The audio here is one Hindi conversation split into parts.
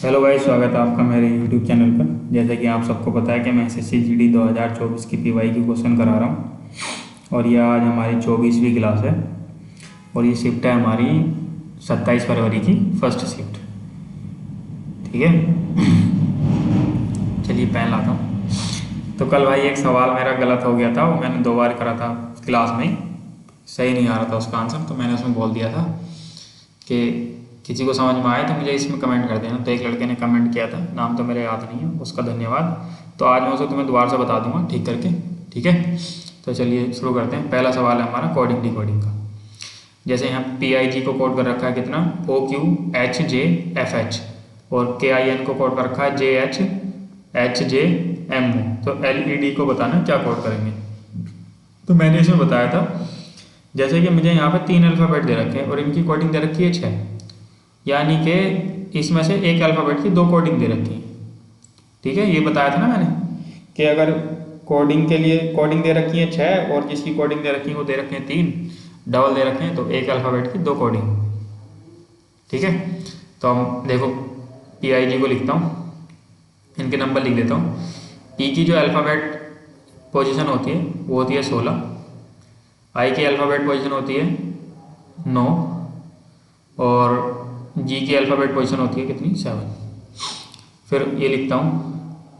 हेलो भाई, स्वागत है आपका मेरे यूट्यूब चैनल पर। जैसा कि आप सबको पता है कि मैं एसएससी जीडी 2024 की पीवाई की क्वेश्चन करा रहा हूँ और ये आज हमारी 24वीं क्लास है और ये शिफ्ट है हमारी 27 फरवरी की फर्स्ट शिफ्ट। ठीक है, चलिए पेन लाता हूँ। तो कल भाई एक सवाल मेरा गलत हो गया था, वो मैंने 2 बार करा था क्लास में ही, सही नहीं आ रहा था उसका आंसर, तो मैंने उसमें बोल दिया था कि किसी को समझ में आए तो मुझे इसमें कमेंट कर देना। तो एक लड़के ने कमेंट किया था, नाम तो मेरे याद नहीं है, उसका धन्यवाद। तो आज मैं उसे तुम्हें दोबारा से बता दूंगा ठीक करके। ठीक है, तो चलिए शुरू करते हैं। पहला सवाल है हमारा कोडिंग डिकोडिंग का। जैसे यहाँ PIG को कोड कर रखा है कितना, OQHJFH, और KIN को कोड कर रखा है JHHJMO। तो LED को बताना क्या कोड करेंगे। तो मैंने इसमें बताया था, जैसे कि मुझे यहाँ पे 3 अल्फ़ाबेट दे रखे हैं और इनकी कोडिंग दे रखी है 6, यानी कि इसमें से एक अल्फ़ाबेट की 2 कोडिंग दे रखी है। ठीक है, ये बताया था ना मैंने कि अगर कोडिंग के लिए कोडिंग दे रखी है 6 और जिसकी कोडिंग दे रखी है वो दे रखे हैं 3, डबल दे रखे हैं, तो एक अल्फ़ाबेट की 2 कोडिंग। ठीक है, तो हम देखो PIG को लिखता हूँ, इनके नंबर लिख देता हूँ। P की जो अल्फ़ाबेट पोजीशन होती है वो होती है 16, I की अल्फ़ाबेट पोजीशन होती है 9, और G की अल्फ़ाबेट पोजीशन होती है कितनी, 7। फिर ये लिखता हूँ,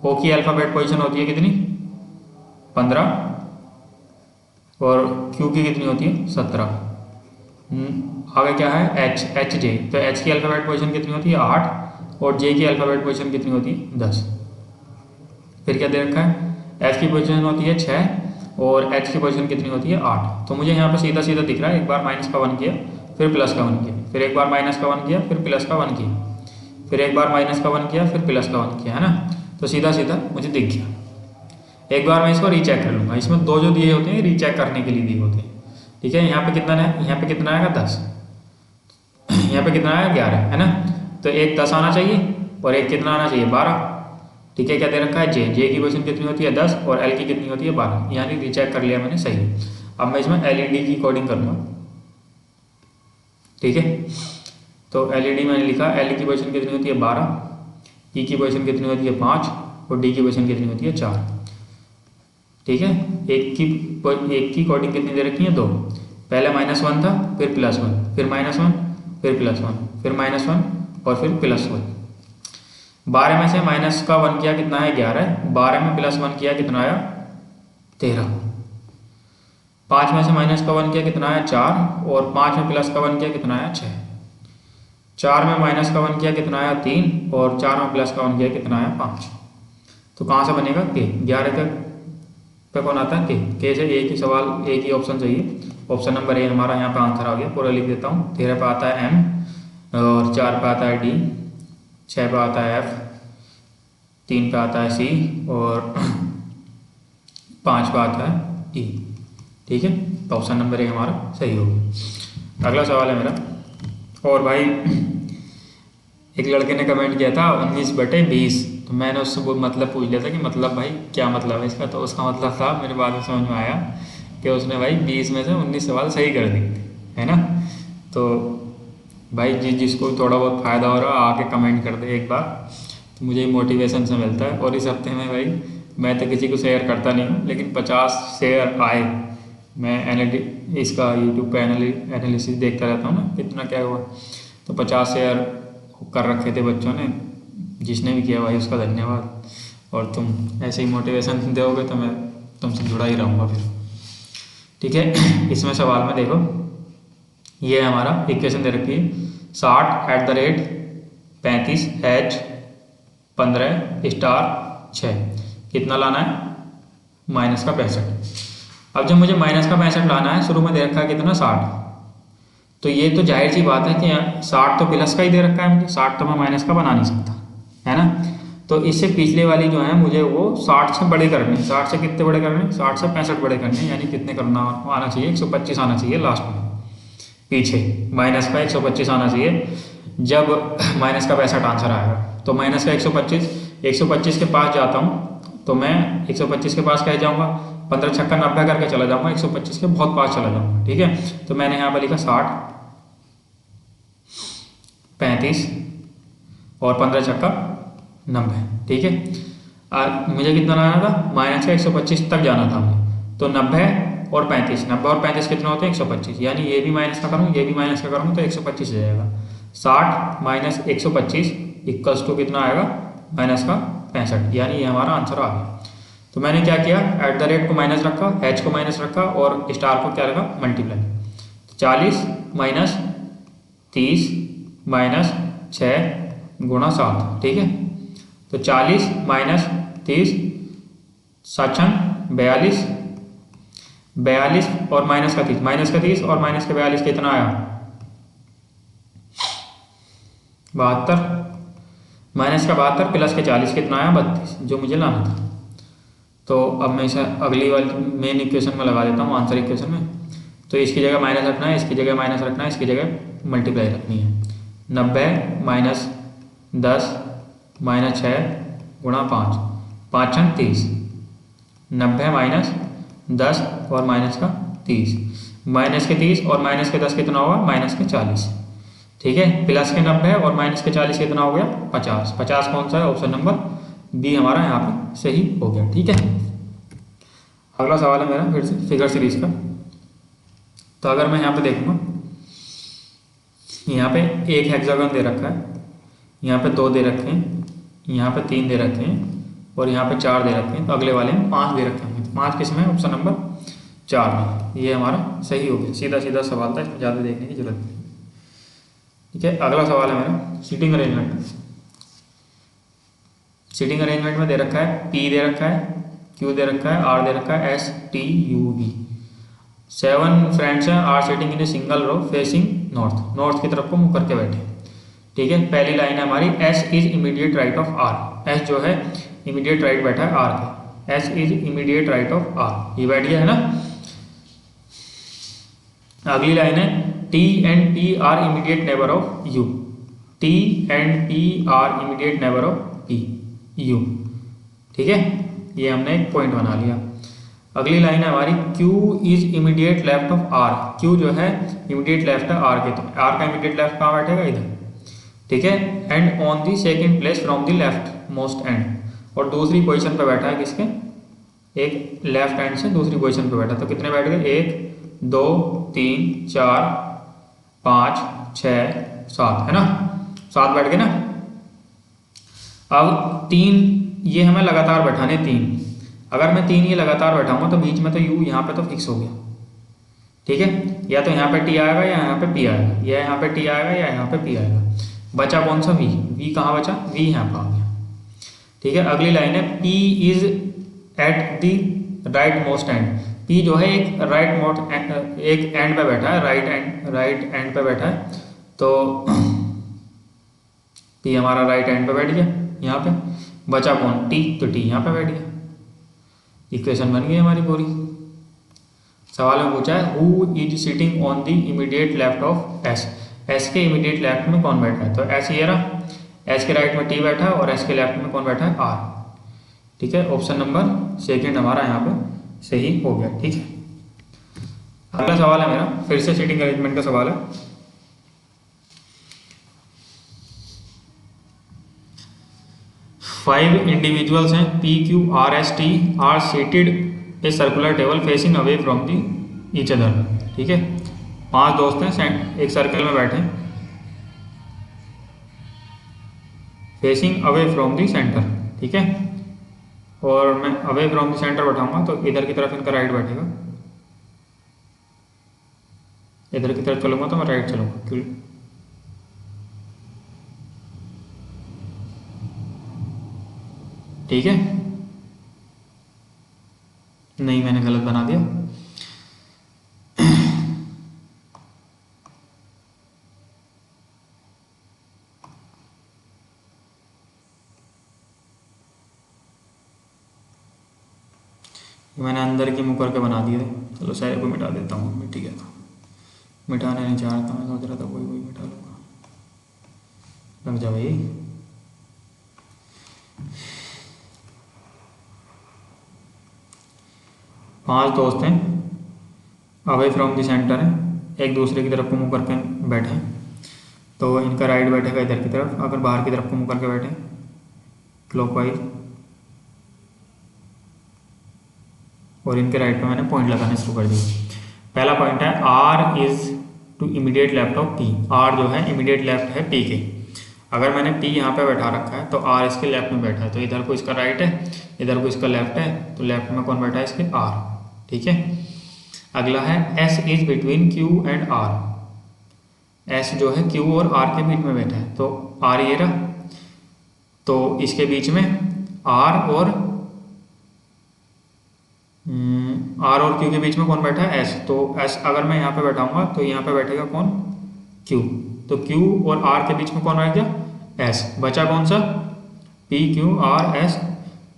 O की अल्फ़ाबेट पोजीशन होती है कितनी, 15, और Q की कितनी होती है, 17। आगे क्या है, HJ, तो H की अल्फ़ाबेट पोजीशन कितनी होती है, 8, और J की अल्फ़ाबेट पोजीशन कितनी होती है, 10। फिर क्या दे रखा है, F की पोजीशन होती है 6 और H की पोजीशन कितनी होती है, 8। तो मुझे यहाँ पर सीधा सीधा दिख रहा है, एक बार माइनस का 1 किया, फिर प्लस का 1 किया, फिर एक बार माइनस का 1 किया, फिर प्लस का 1 किया, फिर एक बार माइनस का 1 किया, फिर प्लस का 1 किया, है ना। तो सीधा सीधा मुझे दिख गया। एक बार मैं इसको रीचेक कर लूँगा। इसमें 2 जो दिए होते हैं रीचेक करने के लिए दिए होते हैं। ठीक है, यहाँ पे कितना है, यहाँ पे कितना आएगा 10, यहाँ पे कितना आएगा 11, है ना। तो एक 10 आना चाहिए और एक कितना आना चाहिए, 12। ठीक है, क्या दे रखा है, जे की पोजीशन कितनी होती है, 10, और L की कितनी होती है, 12, यानी रीचेक कर लिया मैंने, सही। अब मैं इसमें LED की कोडिंग करूँगा। ठीक है, तो LED मैंने लिखा, L की पोजीशन कितनी होती है, 12, E की पोजीशन कितनी होती है, 5, और D की पोजीशन कितनी होती है, 4। ठीक है, एक की कोडिंग कितनी दे रखी है, 2। पहले -1 था, फिर +1, फिर -1, फिर +1, फिर -1, और फिर +1। 12 में से माइनस का 1 किया कितना है, 11। 12 में +1 किया कितना आया, 13। 5 में से माइनस का 1 किया कितना आया, 4, और 5 में प्लस का 1 किया कितना आया, 6। 4 में माइनस का 1 किया कितना आया, 3, और 4 में प्लस का 1 किया कितना आया, 5। तो कहाँ से बनेगा, के। 11 का पे कौन आता है, के से एक ही सवाल, एक ही ऑप्शन चाहिए। ऑप्शन नंबर ए हमारा यहाँ पे आंसर आ गया। पूरा लिख देता हूँ। 13 पे आता है M, और 4 पे आता है D, 6 पे आता है F, 3 पे आता है C, और 5 पे आता है E। ठीक है, तो ऑप्शन नंबर ए हमारा सही होगा। अगला सवाल है मेरा। और भाई एक लड़के ने कमेंट किया था 19/20, तो मैंने उससे वो मतलब पूछ लिया था कि मतलब भाई क्या मतलब है इसका। तो उसका मतलब था, मेरे बाद में समझ में आया कि उसने भाई 20 में से 19 सवाल सही कर दिए थे, है ना। तो भाई जिसको थोड़ा बहुत फ़ायदा हो रहा है आके कमेंट कर दे एक बार, तो मुझे मोटिवेशन से मिलता है। और इस हफ्ते में भाई मैं तो किसी को शेयर करता नहीं हूँ, लेकिन 50 शेयर आए। मैं इसका यूट्यूब पे एनालिसिस देखता रहता हूँ ना, कितना क्या हुआ। तो 50 शेयर कर रखे थे बच्चों ने, जिसने भी किया भाई उसका धन्यवाद। और तुम ऐसे ही मोटिवेशन दोगे तो मैं तुमसे जुड़ा ही रहूँगा फिर। ठीक है, इसमें सवाल में देखो, ये हमारा इक्वेशन दे रखी है, 60@35H15 कितना लाना है, -65। अब जब मुझे -65 लाना है, शुरू में दे रखा है कितना, 60। तो ये तो जाहिर सी बात है कि 60 तो प्लस का ही दे रखा है मुझे, 60 तो मैं माइनस का बना नहीं सकता, है ना। तो इससे पिछले वाली जो है मुझे वो 60 से बड़े करने, 60 से कितने बड़े करने, 60 से 65 बड़े करने, यानी कितने करना आना चाहिए, 125 आना चाहिए लास्ट में, पीछे माइनस का 125 आना चाहिए जब माइनस का 65 आंसर आएगा। तो माइनस का 125 के पास जाता हूँ, तो मैं 125 के पास कह जाऊँगा, 15 छक्का 90 करके चला जाऊँगा, 125 के बहुत पास चला जाऊँगा। ठीक है, तो मैंने यहाँ पर लिखा 60, 35, और 15 छक्का 90। ठीक है, मुझे कितना लाना था, माइनस का 125 तक जाना था मुझे, तो 90 और 35, 90 और 35 कितना होते हैं 125, यानी ये भी माइनस का करूँ ये भी माइनस का करूँ तो 125 हो जाएगा। 60 माइनस 125 इक्वल्स टू कितना आएगा, माइनस का 65, यानी ये हमारा आंसर आ गया। तो मैंने क्या किया, एट द रेट को माइनस रखा, एच को माइनस रखा और स्टार को क्या रखा, मल्टीप्लाई। 40 माइनस 30 माइनस 6 गुणा 7। ठीक है, तो 40 माइनस 30 7 42, 42 और माइनस का 30, माइनस का 30 और माइनस का 42 कितना आया, 72, माइनस का 72 प्लस के 40 कितना आया, 32, जो मुझे लाना था। तो अब मैं इसे अगली वाली मेन इक्वेशन में लगा देता हूँ, आंसर इक्वेशन में। तो इसकी जगह माइनस रखना है, इसकी जगह माइनस रखना है, इसकी जगह मल्टीप्लाई रखनी है। 90 माइनस 10 माइनस 6 गुणा 5, 5 छंग 30, 90 माइनस 10 और माइनस का 30, माइनस के 30 और माइनस के 10 कितना होगा, माइनस के 40। ठीक है, प्लस के 90 और माइनस के 40 कितना हो गया, 50। 50 कौन सा है, ऑप्शन नंबर बी हमारा यहाँ पे सही हो गया। ठीक है, अगला सवाल है मेरा फिर से फिगर सीरीज का। तो अगर मैं यहाँ पे देखूँगा, यहाँ पे एक हेक्सागन दे रखा है, यहाँ पे 2 दे रखे हैं, यहाँ पे 3 दे रखे हैं और यहाँ पे 4 दे रखे हैं, तो अगले वाले में 5 दे रखे हैं। तो 5 किस में, ऑप्शन नंबर 4 में। ये हमारा सही हो गया, सीधा सीधा सवाल था, इसमें ज़्यादा देखने की जरूरत नहीं। ठीक है, अगला सवाल है मेरा सीटिंग अरेंजमेंट। सीटिंग अरेंजमेंट में दे रखा है P दे रखा है, Q दे रखा है, R दे रखा है, S T U V। 7 friends हैं, are sitting in a single row facing north, north की तरफ को मुंह करके बैठे। ठीक है, पहली लाइन है हमारी S is immediate right of R। S जो है इमीडिएट राइट बैठा है R के, S is immediate right of R, ये बैठ गया है ना। अगली लाइन है T and P are immediate neighbour of U, T and P are immediate neighbour of P U। ठीक है, ये हमने एक पॉइंट बना लिया। अगली लाइन है हमारी Q is immediate left of R, Q जो है इमीडिएट लेफ्ट है R के, तो R का इमीडिएट लेफ्ट कहाँ बैठेगा, इधर। ठीक है, and on the second place from the left most and, और दूसरी पोजीशन पे बैठा है किसके, एक लेफ्ट हैंड से दूसरी पोजीशन पे बैठा। तो कितने बैठ गए, 1 2 3 4 5 6 7, है ना, 7 बैठ गए ना। अब 3 ये हमें लगातार बैठाने, 3, अगर मैं 3 ये लगातार बैठाऊंगा तो बीच में तो U यहाँ पे तो फिक्स हो गया। ठीक है, या तो यहाँ पे T आएगा या यहाँ पे P आएगा, या यहाँ पे T आएगा या यहाँ पे P आएगा। बचा कौन सा, V कहाँ बचा, V यहाँ पर आ गया। ठीक है, अगली लाइन है P is at the right most and, P जो है एक राइट मोस्ट एक एंड पे बैठा है, राइट एंड पे बैठा है, तो P हमारा राइट एंड पे बैठ गया यहाँ पे। बचा कौन, T, तो T यहाँ पे बैठ गया। इक्वेशन बन गई हमारी पूरी। सवाल में पूछा है who is sitting on the immediate left of S, S के इमीडिएट लेफ्ट में कौन बैठा है, तो S ये रहा, S के राइट में T बैठा है और S के लेफ्ट में कौन बैठा है, R। ठीक है, ऑप्शन नंबर सेकंड हमारा यहाँ पे सही हो गया। ठीक है, अगला सवाल है मेरा फिर से सीटिंग अरेंजमेंट का सवाल है। फाइव इंडिविजुअल्स हैं P Q R S T are seated a circular table facing away from the each other. ठीक है, 5 दोस्त हैं एक सर्कल में बैठे facing away from the centre. ठीक है, और मैं अवे फ्रॉम दी सेंटर बैठाऊंगा तो इधर की तरफ इनका राइट बैठेगा, इधर की तरफ चलूंगा तो मैं राइट चलूंगा, क्यों। ठीक है, नहीं मैंने गलत बना दिया। मैंने अंदर की मुँह करके बना दिए थे, चलो सारे को मिटा देता हूँ, मिट गया था, मिटाने नहीं चाहता, मैं सोच रहा था कोई मिटा लूँगा। लग जा भाई। पांच दोस्त हैं अवे फ्रॉम द सेंटर हैं, एक दूसरे की तरफ को मुँह करके बैठे हैं। तो इनका राइट बैठेगा इधर की तरफ, अगर बाहर की तरफ को मुँह करके बैठे क्लॉकवाइज, और इनके राइट पे मैंने पॉइंट लगाने शुरू कर दिए। पहला पॉइंट है R is to immediate left of P. R जो है इमीडिएट लेफ्ट है पी के। अगर मैंने पी यहाँ पे बैठा रखा है तो आर इसके लेफ्ट में बैठा है, तो इधर को इसका राइट है, इधर को इसका लेफ्ट है, तो लेफ्ट में कौन बैठा है इसके आर। ठीक है। अगला है S is between Q and R. S जो है क्यू और आर के बीच में बैठा है, तो आर ये रहा, तो इसके बीच में आर और क्यू के बीच में कौन बैठा है एस। तो एस अगर मैं यहाँ पे बैठाऊंगा तो यहाँ पे बैठेगा कौन क्यू, तो क्यू और आर के बीच में कौन रह गया एस। बचा कौन सा P Q R S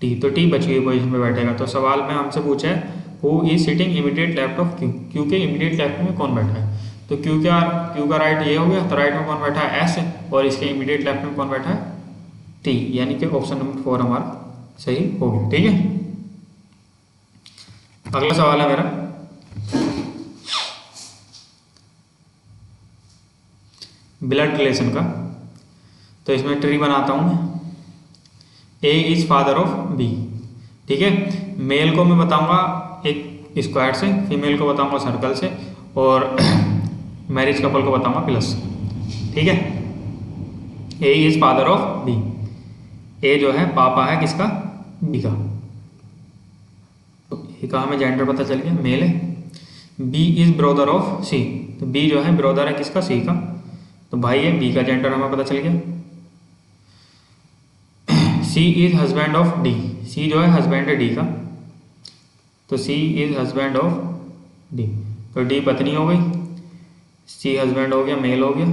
T, तो टी बची हुई पोजीशन में बैठेगा। तो सवाल में हमसे पूछा है who is sitting immediate left of Q. Q के इमीडिएट लेफ्ट में कौन बैठा है, तो क्यू का राइट ये हो गया, तो राइट में कौन बैठा है एस, और इसके इमीडिएट लेफ्ट में कौन बैठा है टी, यानी कि ऑप्शन नंबर 4 हमारा सही हो गया। ठीक है। अगला सवाल है मेरा, ब्लड रिलेशन का। तो इसमें ट्री बनाता हूं मैं। ए इज फादर ऑफ बी। ठीक है। मेल को मैं बताऊंगा एक स्क्वायर से, फीमेल को बताऊंगा सर्कल से, और मैरिज कपल को बताऊंगा प्लस। ठीक है। ए इज फादर ऑफ बी। ए जो है पापा है किसका बी का, ए का हमें जेंडर पता चल गया मेल है। बी इज ब्रदर ऑफ सी। तो बी जो है ब्रदर है किसका सी का, तो भाई है, बी का जेंडर हमें पता चल गया। सी इज हस्बैंड ऑफ डी। सी जो है हस्बैंड है डी का, तो सी इज हस्बैंड ऑफ डी, तो डी पत्नी हो गई, सी हस्बैंड हो गया, मेल हो गया।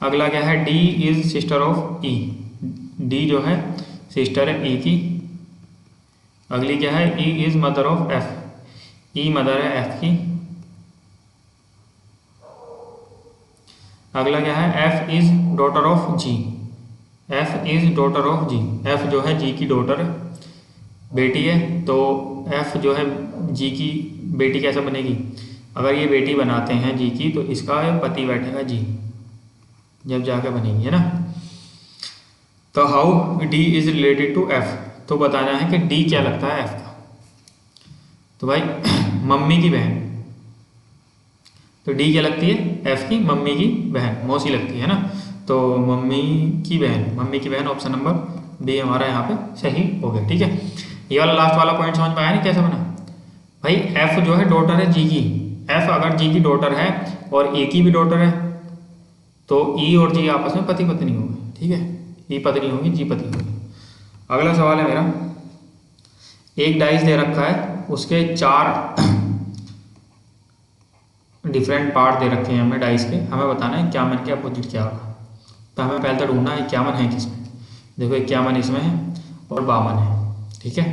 अगला क्या है, D is sister of E. D जो है सिस्टर है ई की। अगली क्या है, E is mother of F. E mother है एफ की। अगला क्या है, F is daughter of G. F is daughter of G. F जो है जी की डॉटर है, बेटी है, तो एफ जो है जी की बेटी कैसे बनेगी, अगर ये बेटी बनाते हैं जी की तो इसका पति बैठेगा जी, जब जाके बनेगी, है ना। तो how D is related to F, तो बताना है कि डी क्या लगता है एफ का। तो भाई मम्मी की बहन, तो डी क्या लगती है एफ की मम्मी की बहन, मौसी लगती है ना। तो मम्मी की बहन ऑप्शन नंबर बी हमारा यहाँ पे सही हो गया। ठीक है। ये वाला लास्ट वाला पॉइंट समझ में आया नहीं कैसे बना। भाई एफ जो है डॉटर है जी की। एफ अगर जी की डॉटर है और ए की भी डॉटर है तो ई और जी आपस में पति पत्नी हो गए। ठीक है। ई पत्नी होगी, जी पति होगी। अगला सवाल है मेरा, एक डाइस दे रखा है, उसके 4 डिफरेंट पार्ट दे रखे हैं हमें डाइस के, हमें बताना है 51 के अपोजिट क्या होगा। तो हमें पहले तो ढूंढना है 51 है किसमें। देखो 51 इसमें है और 52 है। ठीक है।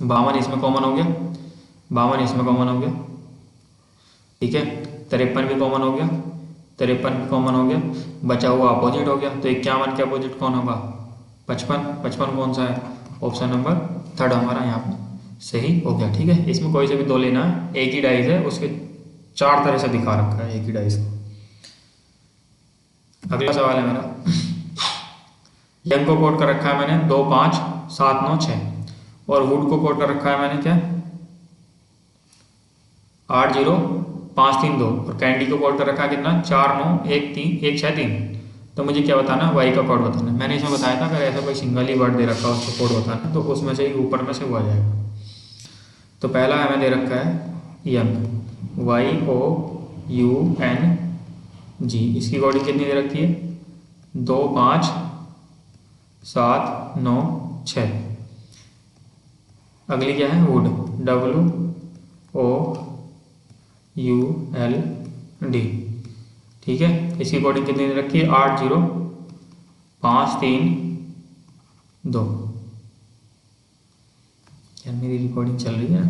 52 इसमें कॉमन हो गया, 52 इसमें कॉमन हो गया। ठीक है। 53 भी कॉमन हो गया, 53 भी कॉमन हो गया, बचा हुआ अपोजिट हो गया। तो 51 के अपोजिट कौन होगा 55। 55 कौन सा है, ऑप्शन नंबर 3 हमारा यहाँ पर सही हो गया। ठीक है। इसमें कोई से भी 2 लेना है, एक ही डाइस है, उसके 4 तरह से दिखा रखा है एक ही डाइस को। अगला सवाल है मेरा, यंग को कोड कर रखा है मैंने 2 5 7 9 6, और वुड को कोड कर रखा है मैंने क्या 8 0 5 3 2, और कैंडी को कोड कर रखा है कितना 4 9 1 3 1 6 3। तो मुझे क्या बताना है, वाई का कोड बताना है। मैंने इसमें बताया था अगर ऐसा कोई सिंगल ही वर्ड दे रखा है उसको कोड बताना, तो उसमें से ही ऊपर में से वो आ जाएगा। तो पहला हमें दे रखा है young, Y O U N G. इसकी कोडिंग कितनी दे रखी है 2 5 7 9 6। अगली क्या है would, W O U L D। ठीक है। इसकी कोडिंग कितनी दे रखी है 8 0 5 3 2। यार मेरी रिकॉर्डिंग चल रही है ना,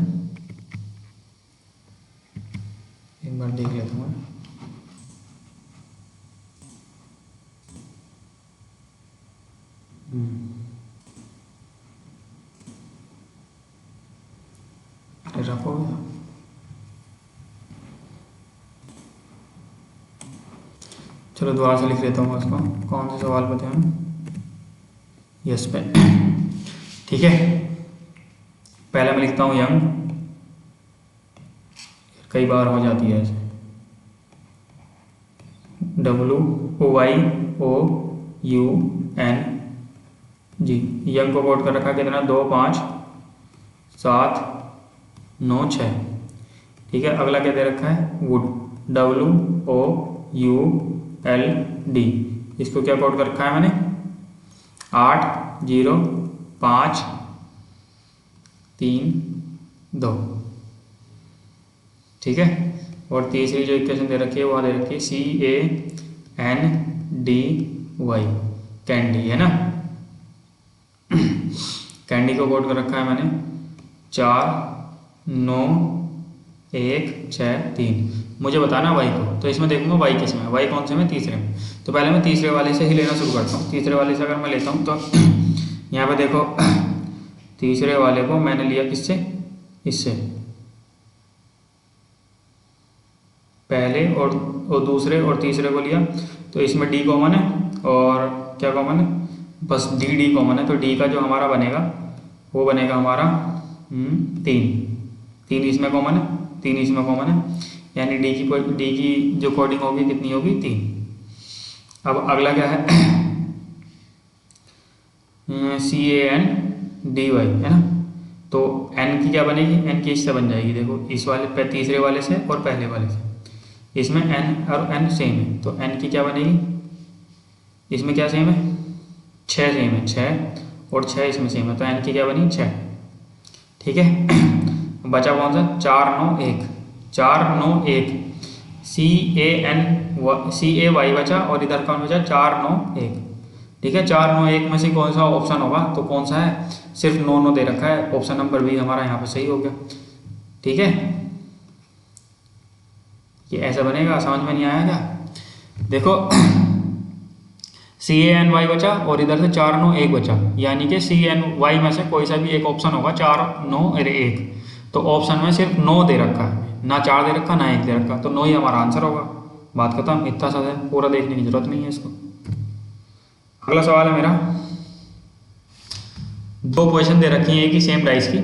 एक बार देख लेता हूँ। रफ हो गया। चलो दोबारा से लिख लेता हूँ उसको। कौन से सवाल पे थे हम? यस पे। ठीक है, पहले मैं लिखता हूँ यंग, कई बार हो जाती है ऐसे, WYOUNG। यंग को कोड कर रखा है कितना? 2 5 7 9 6। ठीक है, अगला क्या दे रखा है? Would, WOULD। इसको क्या कोड कर रखा है मैंने? 8 0 5 3 2। ठीक है, और तीसरी जो इक्वेशन दे रखी है वहाँ दे रखी है CANDY, कैंडी है ना। कैंडी को कोड कर रखा है मैंने 4 9 1 6 3। मुझे बताना वाई को, तो इसमें देखूंगा वाई किस में है, वाई कौन से में? तीसरे में। तो पहले मैं तीसरे वाले से ही लेना शुरू करता हूँ। तीसरे वाले से अगर मैं लेता हूँ तो यहाँ पे देखो, तीसरे वाले को मैंने लिया किससे? इससे, पहले और दूसरे और तीसरे को लिया, तो इसमें डी कॉमन है और क्या कॉमन है? बस डी कॉमन है। तो डी का जो हमारा बनेगा वो बनेगा हमारा 3 इसमें कॉमन है, 3 इसमें कॉमन है, यानी डी की जो कोडिंग होगी कितनी होगी? 3। अब अगला क्या है? CANDY है ना। तो एन की क्या बनेगी? एन की इससे बन जाएगी, देखो इस वाले तीसरे वाले से और पहले वाले से। इसमें एन और एन सेम है, तो एन की क्या बनेगी? इसमें क्या सेम है? 6 सेम है, 6 और 6 इसमें सेम है, तो एन की क्या बनी? 6। ठीक है, बचा कौन सा? 4 9 1, 4 9 1, CAY बचा, और इधर कौन बचा? 4 9 1। ठीक है, 4 9 1 में से कौन सा ऑप्शन होगा? तो कौन सा है? सिर्फ 9 9 दे रखा है, ऑप्शन नंबर बी हमारा यहाँ पे सही हो गया। ठीक है, ये ऐसा बनेगा। समझ में नहीं आया क्या? देखो CANY बचा और इधर से 4 9 1 बचा, यानी कि CNY में से कोई सा भी एक ऑप्शन होगा, 4 9 1। तो ऑप्शन में सिर्फ 9 दे रखा है, ना 4 दे रखा ना 1 दे रखा, तो 9 ही हमारा आंसर होगा। बात खत्म, इतना सा है, पूरा देखने की जरूरत नहीं है इसको। अगला सवाल है मेरा, 2 क्वेश्चन दे रखी है एक ही सेम डाइस की,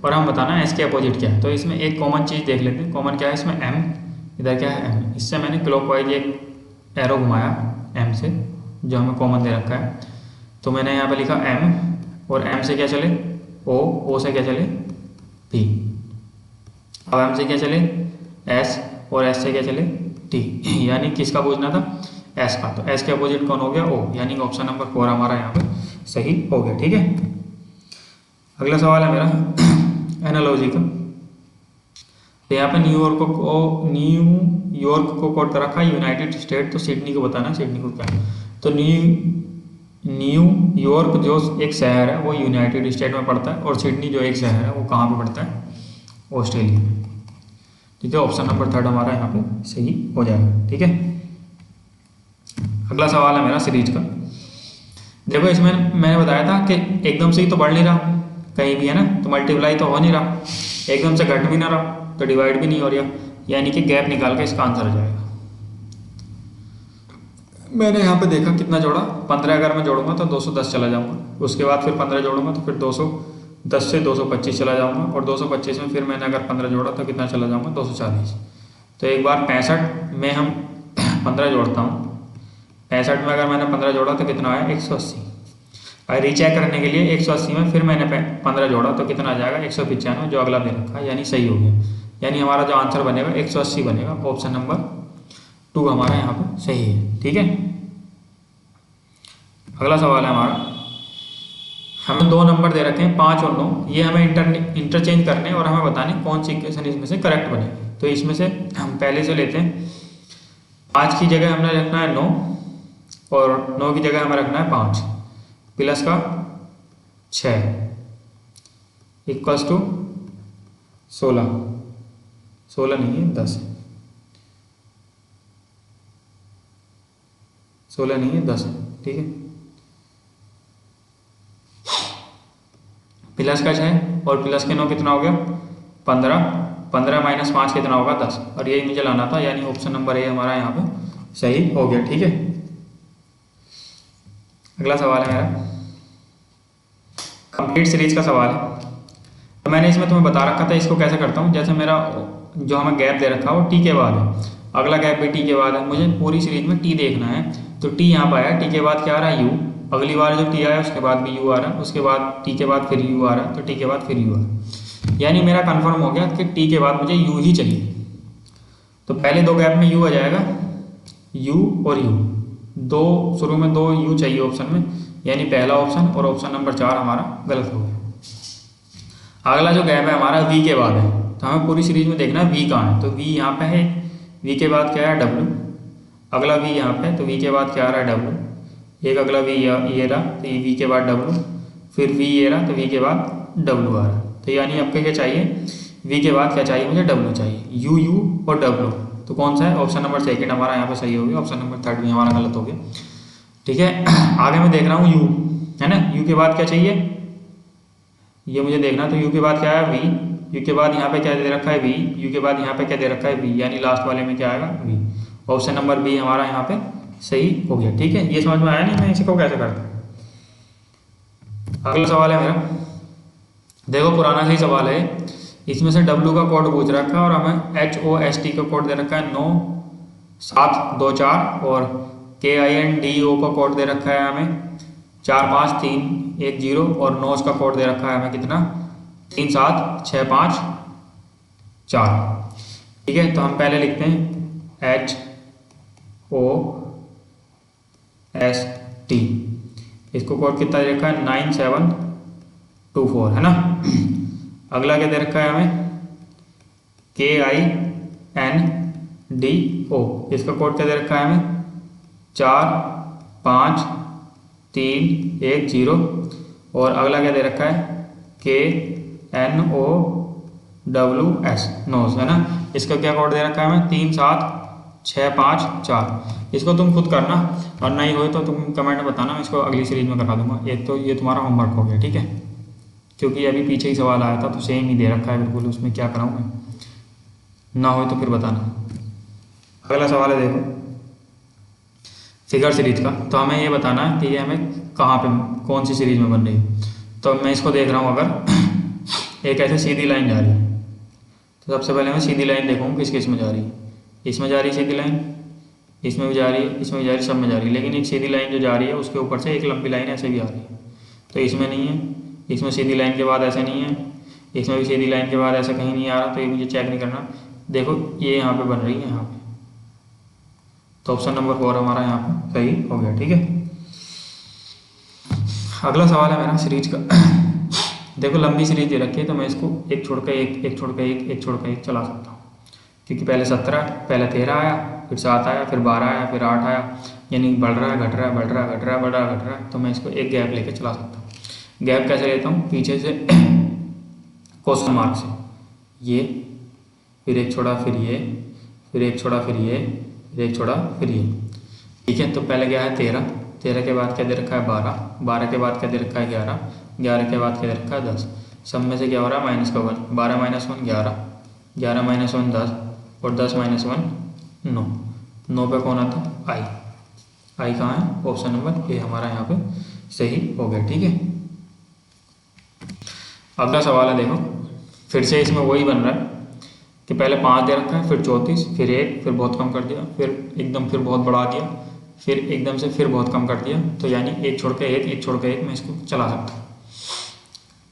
और हम बताना है इसके अपोजिट क्या है। तो इसमें एक कॉमन चीज़ देख लेते हैं। कॉमन क्या है इसमें? M, इधर क्या है? M। इससे मैंने क्लॉकवाइज एक एरो घुमाया M से, जो हमें कॉमन दे रखा है। तो मैंने यहाँ पे लिखा M, और M से क्या चले? O से क्या चले? P। अब M से क्या चले? S, और S से क्या चले? T। यानी किसका पूछना था? S का। तो S के अपोजिट कौन हो गया? O, यानी ऑप्शन नंबर 4 हमारा यहाँ पे सही हो गया। ठीक है, अगला सवाल है मेरा एनालॉजी का। तो यहाँ पे न्यूयॉर्क को कोड कर रखा है यूनाइटेड स्टेट, तो सिडनी को बताना सिडनी को क्या है। तो न्यूयॉर्क जो एक शहर है वो यूनाइटेड स्टेट में पड़ता है, और सिडनी जो एक शहर है वो कहाँ पे पड़ता है? ऑस्ट्रेलिया में। ठीक है, ऑप्शन नंबर 3 हमारा यहाँ पे सही हो जाएगा। ठीक है, अगला सवाल है मेरा सीरीज का। देखो इसमें मैंने बताया था कि एकदम से ही तो बढ़ नहीं रहा कहीं भी, है ना, तो मल्टीप्लाई तो हो नहीं रहा, एकदम से घट भी ना रहा, तो डिवाइड भी नहीं हो रहा, यानी कि गैप निकाल के इसका आंसर हो जाएगा। मैंने यहाँ पे देखा कितना जोड़ा? 15 अगर मैं जोड़ूंगा तो 210 चला जाऊंगा, उसके बाद फिर 15 जोड़ूंगा तो फिर 210 से 225 चला जाऊंगा, और 225 में फिर मैंने अगर 15 जोड़ा तो कितना चला जाऊंगा? 240। तो एक बार 65 में हम 15 जोड़ता हूँ, 65 में अगर मैंने 15 जोड़ा तो कितना आया? 180। और रीचेक करने के लिए 180 में फिर मैंने 15 जोड़ा तो कितना आ जाएगा? 195, जो अगला दे रखा है, यानी सही हो गया। यानी हमारा जो आंसर बनेगा 180 बनेगा। ऑप्शन नंबर 2 हमारा यहाँ पे सही है। ठीक है, अगला सवाल है हमारा, हमें 2 नंबर दे रखे हैं 5 और 9, ये हमें इंटरचेंज करने और हमें बताने कौन सी इक्वेशन इसमें से करेक्ट बनेगी। तो इसमें से हम पहले से लेते हैं, 5 की जगह हमने रखना है 9, और 9 की जगह हमें रखना है 5 प्लस का 6 इक्वल्स टू 16 नहीं है 10, 16 नहीं है 10 है। ठीक है, प्लस का 6 और प्लस के 9 कितना हो गया? 15 माइनस 5 कितना होगा? 10, और यही मुझे लाना था, यानी ऑप्शन नंबर ए हमारा यहाँ पे सही हो गया। ठीक है, अगला सवाल है मेरा कंप्लीट सीरीज का सवाल है। तो मैंने इसमें तुम्हें बता रखा था इसको कैसे करता हूँ। जैसे मेरा जो हमें गैप दे रखा है वो टी के बाद है, अगला गैप भी टी के बाद है, मुझे पूरी सीरीज में टी देखना है। तो टी यहाँ पर आया, टी के बाद क्या आ रहा है, यू। अगली बार जो टी आया उसके बाद भी यू आ रहा है, उसके बाद टी के बाद फिर यू आ रहा है, तो टी के बाद फिर यू आ रहा है। यानी मेरा कन्फर्म हो गया कि टी के बाद मुझे यू ही चाहिए। तो पहले दो गैप में यू आ जाएगा, यू और यू, दो शुरू में दो यू चाहिए ऑप्शन में, यानी पहला ऑप्शन और ऑप्शन नंबर 4 हमारा गलत हो गया। अगला जो गैप है हमारा वी के बाद है, तो हमें पूरी सीरीज में देखना है वी कहाँ है। तो वी यहाँ पे है, वी के बाद क्या है डब्ल्यू, अगला वी यहाँ पे, तो वी के बाद क्या आ रहा है डब्ल्यू, एक अगला वी ये रहा, तो ये वी के बाद डब्ल्यू, फिर वी ये रहा, तो वी के बाद डब्ल्यू आ रहा। तो यानी आपको क्या चाहिए, वी के बाद क्या चाहिए मुझे, डब्ल्यू चाहिए, यू यू और डब्ल्यू। तो कौन सा है, ऑप्शन नंबर सेकंड हमारा यहाँ पे सही हो गया, ऑप्शन नंबर थर्ड भी हमारा गलत हो गया। ठीक है, आगे मैं देख रहा हूँ यू है ना, यू के बाद क्या चाहिए ये मुझे देखना। तो यू के बाद क्या है वी, यू के बाद यहाँ पे क्या दे रखा है वी, यू के बाद यहाँ पे क्या दे रखा है वी, यानी लास्ट वाले में क्या आएगा वी। ऑप्शन नंबर बी हमारा यहाँ पे सही हो गया। ठीक है, ये समझ में आया नहीं मैं इसी को कैसे करता हूँ। अगला सवाल है मेरा, देखो पुराना ही सवाल है, इसमें से W का कोड पूछ रखा है और हमें HOST का कोड दे रखा है 9724 और KINDO का कोड दे रखा है हमें 45310 और नोज का कोड दे रखा है हमें कितना 37654। ठीक है, तो हम पहले लिखते हैं HOST, इसको कोड कितना दे रखा है 9724 है ना। अगला क्या दे रखा है हमें KINDO, इसका कोड क्या दे रखा है हमें 45310 और अगला क्या दे रखा है KNOWS नोज है ना, इसका क्या कोड दे रखा है हमें 37654। इसको तुम खुद करना और नहीं हो तो तुम कमेंट में बताना, मैं इसको अगली सीरीज में करा दूंगा। एक तो ये तुम्हारा होमवर्क हो गया। ठीक है, क्योंकि अभी पीछे ही सवाल आया था तो सेम ही दे रखा है बिल्कुल, उसमें क्या कराऊँ मैं, ना हो तो फिर बताना। अगला सवाल है देखो फिगर सीरीज का, तो हमें ये बताना है कि ये हमें कहाँ पे कौन सी सीरीज में बन रही है। तो मैं इसको देख रहा हूँ, अगर एक ऐसे सीधी लाइन जा रही है तो सबसे पहले मैं सीधी लाइन देखूँगा किस किस में जा रही है। इसमें जा रही है सीधी लाइन, इसमें भी जा रही है, इसमें भी जा रही है, सब में जा रही है, लेकिन एक सीधी लाइन जो जा रही है उसके ऊपर से एक लंबी लाइन ऐसे भी आ रही है, तो इसमें नहीं है। इसमें सीधी लाइन के बाद ऐसे नहीं है, इसमें भी सीधी लाइन के बाद ऐसा कहीं नहीं आ रहा, तो ये मुझे चेक नहीं करना। देखो ये यहाँ पे बन रही है यहाँ पे, तो ऑप्शन नंबर 4 हमारा यहाँ पे सही हो गया। ठीक है, अगला सवाल है मेरा सीरीज का। देखो लंबी सीरीज दे रखी है तो मैं इसको एक छोड़ कर एक, एक छोड़ कर एक, एक छोड़ कर एक चला सकता हूँ, क्योंकि पहले 17, पहले 13 आया, फिर 7 आया, फिर 12 आया, फिर 8 आया, यानी बढ़ रहा है घट रहा है बढ़ रहा है घट रहा है बढ़ रहा है घट रहा है। तो मैं इसको एक गैप लेके चला सकता हूँ। गैप कैसे लेता हूँ, पीछे से क्वेश्चन मार्क से ये, फिर एक छोड़ा, फिर ये, फिर एक छोड़ा, फिर ये, फिर एक छोड़ा, फिर ये। ठीक है, तो पहले क्या है 13, 13 के बाद क्या दे रखा है 12, 12 के बाद क्या दे रखा है 11, 11 के बाद क्या दे रखा है 10। सब में से क्या हो रहा है माइनस का 1, 12 - 1 11, 11 - 1 10 और 10 - 1 9, 9 पे कौन आता है आई, आई कहाँ है, ऑप्शन नंबर ए हमारा यहाँ पे सही हो गया। ठीक है, अगला सवाल है देखो, फिर से इसमें वही बन रहा है कि पहले 5 दे रखा है, फिर 34, फिर 1, फिर बहुत कम कर दिया, फिर एकदम फिर बहुत बढ़ा दिया, फिर एकदम से फिर बहुत कम कर दिया। तो यानी एक छोड़ के एक, एक छोड़ के एक मैं इसको चला सकता हूँ।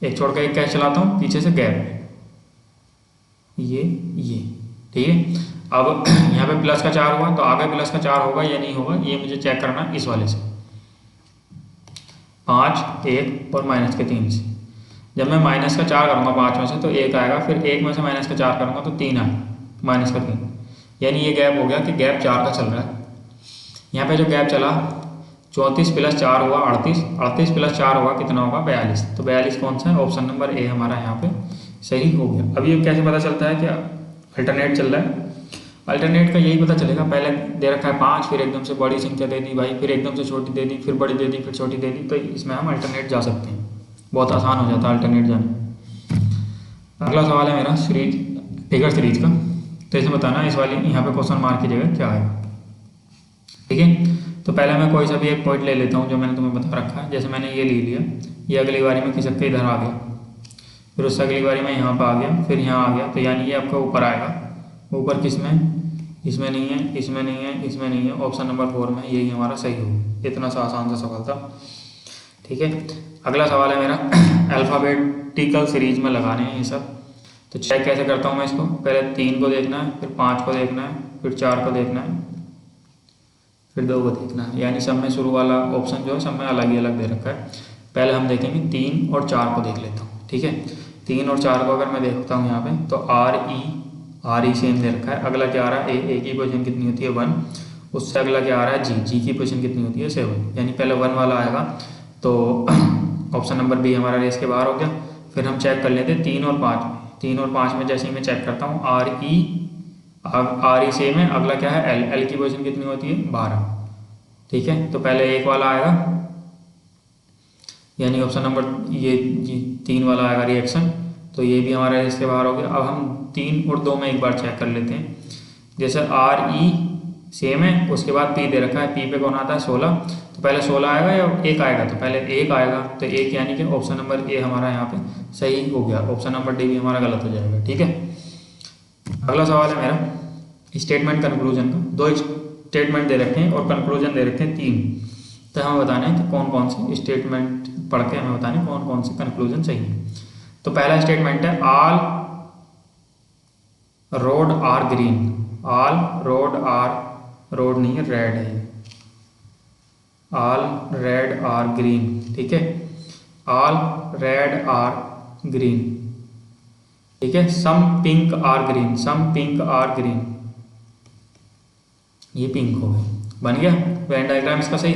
एक छोड़ के एक कैसे चलाता हूँ, पीछे से गैप, ये ठीक है। अब यहाँ पे प्लस का 4 हुआ, तो आगे प्लस का 4 होगा या नहीं होगा ये मुझे चेक करना इस वाले से, 5, 1 और माइनस के 3 से। जब मैं माइनस का 4 करूँगा 5 में से तो 1 आएगा, फिर 1 में से माइनस का 4 करूँगा तो 3 आएगा, माइनस का 3, यानी ये गैप हो गया कि गैप 4 का चल रहा है। यहाँ पे जो गैप चला 34 + 4 हुआ 38, 38 + 4 हुआ कितना होगा 42। तो 42 कौन सा है, ऑप्शन नंबर ए हमारा यहाँ पे सही हो गया। अब ये कैसे पता चलता है कि अल्टरनेट चल रहा है, अल्टरनेट का यही पता चलेगा, पहले दे रखा है 5, फिर एकदम से बड़ी संख्या दे दी भाई, फिर एकदम से छोटी दे दी, फिर बड़ी दे दी, फिर छोटी दे दी, तो इसमें हम अल्टरनेट जा सकते हैं, बहुत आसान हो जाता है अल्टरनेट जाना। अगला सवाल है मेरा सीरीज फिगर सीरीज का, तो इसमें बताना इस वाली यहाँ पे क्वेश्चन मार्क की जगह क्या आएगा। ठीक है। तो पहले मैं कोई सा भी एक पॉइंट ले लेता हूँ जो मैंने तुम्हें बता रखा है। जैसे मैंने ये ले लिया, ये अगली बारी में खिसक के इधर आ गया, फिर उससे अगली बारी में यहाँ पर आ गया, फिर यहाँ आ गया, तो यानी ये आपका ऊपर आएगा। ऊपर किस में? इसमें नहीं है, इसमें नहीं है, इसमें नहीं है, ऑप्शन नंबर 4 में, यही हमारा सही होगा। इतना सा आसान सा सवाल था। ठीक है, अगला सवाल है मेरा अल्फ़ाबेटिकल सीरीज में लगाने हैं ये सब। तो चेक कैसे करता हूँ मैं इसको? पहले 3 को देखना है, फिर 5 को देखना है, फिर 4 को देखना है, फिर 2 को देखना है। यानी सब में शुरू वाला ऑप्शन जो है सब में अलग ही अलग दे रखा है। पहले हम देखेंगे 3 और 4 को देख लेता हूँ। ठीक है, 3 और 4 को अगर मैं देखता हूँ यहाँ पे, तो आर ई सेम दे रखा है। अगला क्या आ रहा है? ए की पोजीशन कितनी होती है? 1। उससे अगला क्या आ रहा है? जी की पोजीशन कितनी होती है? 7। यानी पहले 1 वाला आएगा, तो ऑप्शन नंबर बी हमारा रेस के बाहर हो गया। फिर हम चेक कर लेते हैं 3 और 5 में। 3 और 5 में जैसे ही मैं चेक करता हूँ, आर ई सेम है। अगला क्या है? एल की पोजीशन कितनी होती है? 12। ठीक है, तो पहले 1 वाला आएगा, यानी ऑप्शन नंबर ये 3 वाला आएगा रिएक्शन, तो ये भी हमारा इसके बाहर हो गया। अब हम 3 और 2 में एक बार चेक कर लेते हैं। जैसे आर ई सेम है, उसके बाद पी दे रखा है, पी पे कौन आता है? 16। तो पहले 16 आएगा या 1 आएगा? तो पहले 1 आएगा, तो 1 यानी कि ऑप्शन नंबर ए हमारा यहाँ पे सही हो गया। ऑप्शन नंबर डी भी हमारा गलत हो जाएगा। ठीक है, अगला सवाल है मेरा स्टेटमेंट कंक्लूजन का। 2 स्टेटमेंट दे रखे हैं और कंक्लूजन दे रखे हैं 3। तो हमें बताना है कि कौन कौन से स्टेटमेंट पढ़ के हमें बताना है कौन कौन से कंक्लूजन सही है। तो पहला स्टेटमेंट है all road are green. All road are, road नहीं है, रेड है। All red are green. ठीक है, ऑल रेड आर ग्रीन। ठीक है, some pink are green, some pink are green. ये पिंक हो गया, बन गया वेन डायग्राम इसका सही।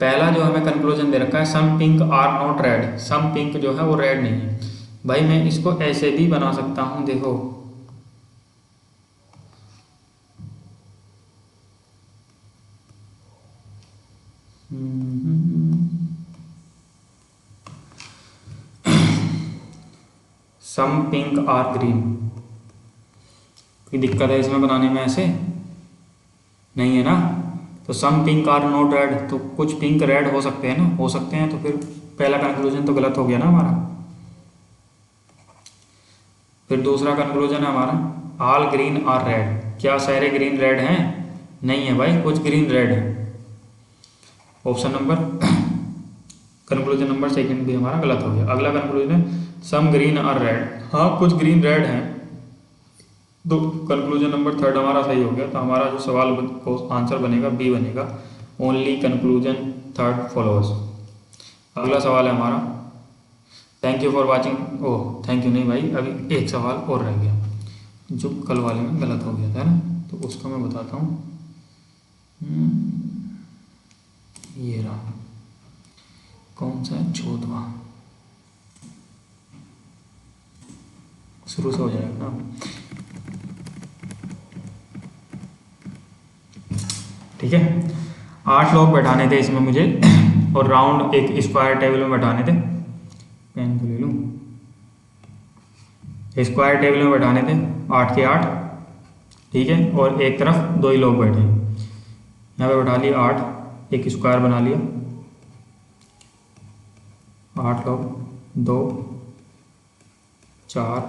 पहला जो हमें कंक्लूजन दे रखा है some pink are not red, some pink जो है वो रेड नहीं है। भाई मैं इसको ऐसे भी बना सकता हूं, देखो सम पिंक आर ग्रीन। कोई दिक्कत है इसमें बनाने में? ऐसे नहीं है ना। तो सम पिंक आर नॉट रेड, तो कुछ पिंक रेड हो सकते हैं ना, हो सकते हैं। तो फिर पहला कंक्लूजन तो गलत हो गया ना हमारा। फिर दूसरा कंक्लूजन है हमारा ऑल ग्रीन आर रेड। क्या सारे ग्रीन रेड हैं? नहीं है भाई, कुछ ग्रीन रेड है। Option number conclusion number second भी हमारा गलत हो गया। अगला कंक्लूजन है सम ग्रीन आर रेड। हाँ, कुछ ग्रीन रेड हैं। तो कंक्लूजन नंबर 3 हमारा सही हो गया। तो हमारा जो सवाल को आंसर बनेगा बी बनेगा, ओनली कंक्लूजन 3 फॉलोअर्स। अगला सवाल है हमारा thank you for watching. Oh thank you नहीं भाई, अभी एक सवाल और रह गया जो कल वाले में गलत हो गया था ना, तो उसका मैं बताता हूँ। ये रहा, कौन सा है? 14वां। शुरू से हो जाएगा ना। ठीक है, 8 लोग बैठाने थे इसमें मुझे, और राउंड एक स्क्वायर टेबल में बैठाने थे। पेन तो ले लूँ। स्क्वायर टेबल में बैठाने थे 8 के 8। ठीक है, और एक तरफ 2 ही लोग बैठे। यहाँ पे बैठा लिया 8, एक स्क्वायर बना लिया। 8 लोग, 2 4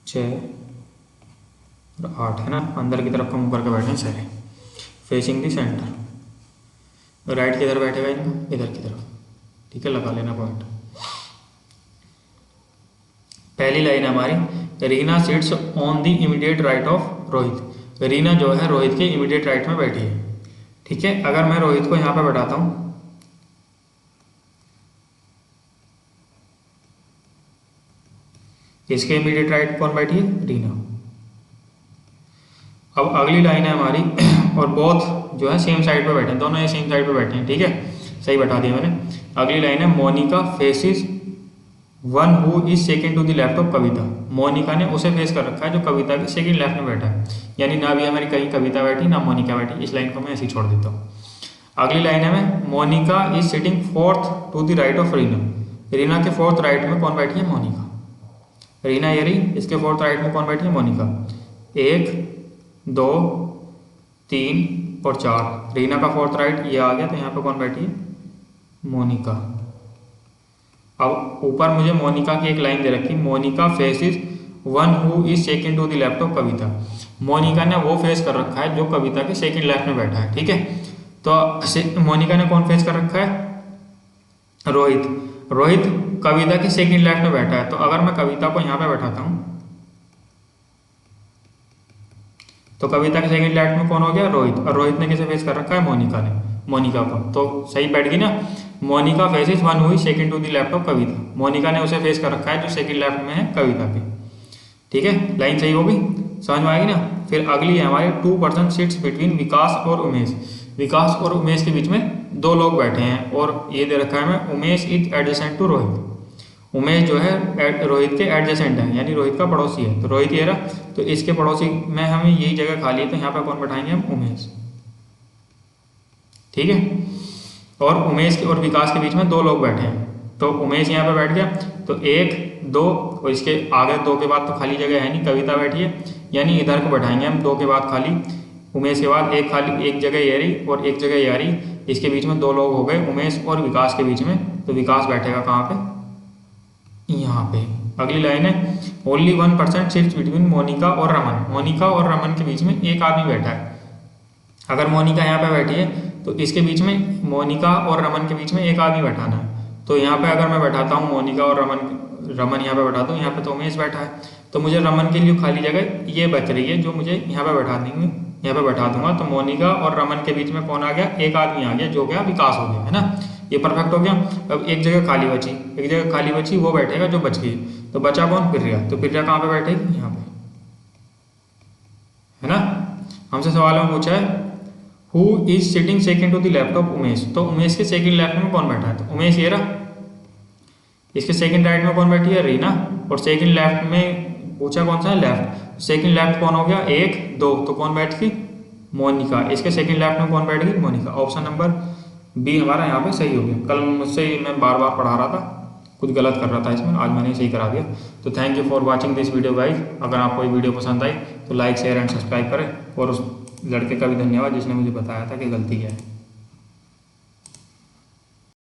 6 और 8 है ना। अंदर की तरफ मुंह करके बैठे हैं सारे, फेसिंग दी सेंटर। राइट किधर बैठेगा इनका? इधर की तरफ। ठीक है, लगा लेना पॉइंट। पहली लाइन है हमारी Reena sits on the immediate right of Rohit. Reena जो है रोहित के इमीडिएट राइट में बैठी है। ठीक है, अगर मैं रोहित को यहाँ पे बैठाता हूँ, इसके इमीडिएट राइट कौन बैठी है? रीना। अब अगली लाइन है हमारी और बोथ जो है सेम साइड पे बैठे हैं, दोनों ये सेम साइड पे बैठे हैं। ठीक है, सही बैठा दिया मैंने। अगली लाइन है Monika faces one who is second to the left of Kavita. Monika ने उसे फेस कर रखा है जो कविता के सेकंड लेफ्ट में बैठा है, यानी ना भी हमारी कहीं कविता बैठी ना मोनिका बैठी। इस लाइन को मैं ऐसे ही छोड़ देता हूँ। अगली लाइन है मैं Monika is sitting fourth to the right of Reena. Reena के फोर्थ राइट में कौन बैठी है? मोनिका। रीना ये रही, इसके फोर्थ राइट में कौन बैठी है? मोनिका। 1 2 3 और 4। रीना का फोर्थ राइट ये आ गया, तो यहाँ पे कौन बैठी है? मोनिका। अब ऊपर मुझे मोनिका की एक लाइन दे रखी, Monika faces one who is second to the left of Kavita. Monika ने वो फेस कर रखा है जो कविता के सेकंड लेफ्ट में बैठा है, ठीक है। तो मोनिका ने कौन फेस कर रखा है? रोहित। रोहित कविता के सेकंड लेफ्ट में बैठा है, तो अगर मैं कविता को यहाँ पे बैठाता हूँ तो कविता के सेकंड लेफ्ट में कौन हो गया? रोहित। और रोहित ने किसे फेस कर रखा है? मोनिका ने, मोनिका को। तो सही बैठ गई ना। Monika faces one who second to the left of Kavita. Monika ने उसे फेस कर रखा है जो सेकंड लेफ्ट में है कविता के, ठीक है। लाइन सही होगी, समझ में आएगी ना। फिर अगली है हमारे 2 पर्सन सिट्स बिटवीन विकास और उमेश। विकास और उमेश के बीच में 2 लोग बैठे हैं और ये दे रखा है मैं, Umesh is adjacent to Rohit. Umesh जो है रोहित के एडजेसेंट है, यानी रोहित का पड़ोसी है। तो रोहित ये रहा, तो इसके पड़ोसी में हमें यही जगह खाली है, तो यहाँ पे कौन बैठाएंगे हम? उमेश, ठीक है। और उमेश और विकास के बीच में 2 लोग बैठे हैं, तो उमेश यहाँ पे बैठ गया, तो 1 2 और इसके आगे 2 के बाद तो खाली जगह है नहीं, कविता बैठी है, यानी इधर को बैठाएंगे हम 2 के बाद खाली। उमेश के बाद एक खाली, एक जगह ये रही और एक जगह ये रही, इसके बीच में 2 लोग हो गए उमेश और विकास के बीच में, तो विकास बैठेगा कहाँ पे? यहाँ पे। अगली लाइन है, only 1 person sits between Monika और रमन। मोनिका और रमन के बीच में एक आदमी बैठा है। अगर मोनिका यहाँ पे बैठी है तो इसके बीच में, मोनिका और रमन के बीच में एक आदमी बैठाना है। तो यहाँ पे अगर मैं बैठाता हूँ मोनिका और रमन यहाँ पे बैठाता हूँ, यहाँ पे तो उमेश बैठा है, तो मुझे रमन के लिए खाली जगह ये बच रही है जो मुझे यहाँ पे बैठा देंगे, यहाँ पे बैठा दूंगा। तो मोनिका और रमन के बीच में कौन आ गया? एक आदमी आ गया, जो क्या? विकास हो गया, है ना। ये परफेक्ट हो गया। अब एक जगह खाली बची, एक जगह खाली बची, वो बैठेगा जो बच गई। तो बचा कौन? प्रिया। तो प्रिया कहाँ पे बैठेगी? यहाँ पे, है ना। हमसे सवाल में पूछा है who is sitting second to the left of Umesh. तो उमेश के सेकंड लेफ्ट में कौन बैठा है? तो उमेश ये रहा। इसके सेकंड राइट में कौन बैठी है? रीना। और सेकंड लेफ्ट में पूछा कौन सा है? लेफ्ट। सेकंड लेफ्ट कौन हो गया? 1 2, तो कौन बैठ गई? मोनिका। इसके सेकंड लेफ्ट में कौन बैठ गई? मोनिका। ऑप्शन नंबर बी हमारा यहाँ पे सही हो गया। कल मुझसे मैं बार बार पढ़ा रहा था, कुछ गलत कर रहा था इसमें, आज मैंने सही करा दिया। तो thank you for watching this video guys. अगर आपको ये वीडियो पसंद आई तो लाइक शेयर एंड सब्सक्राइब करें, और उस लड़के का भी धन्यवाद जिसने मुझे बताया था कि गलती क्या है।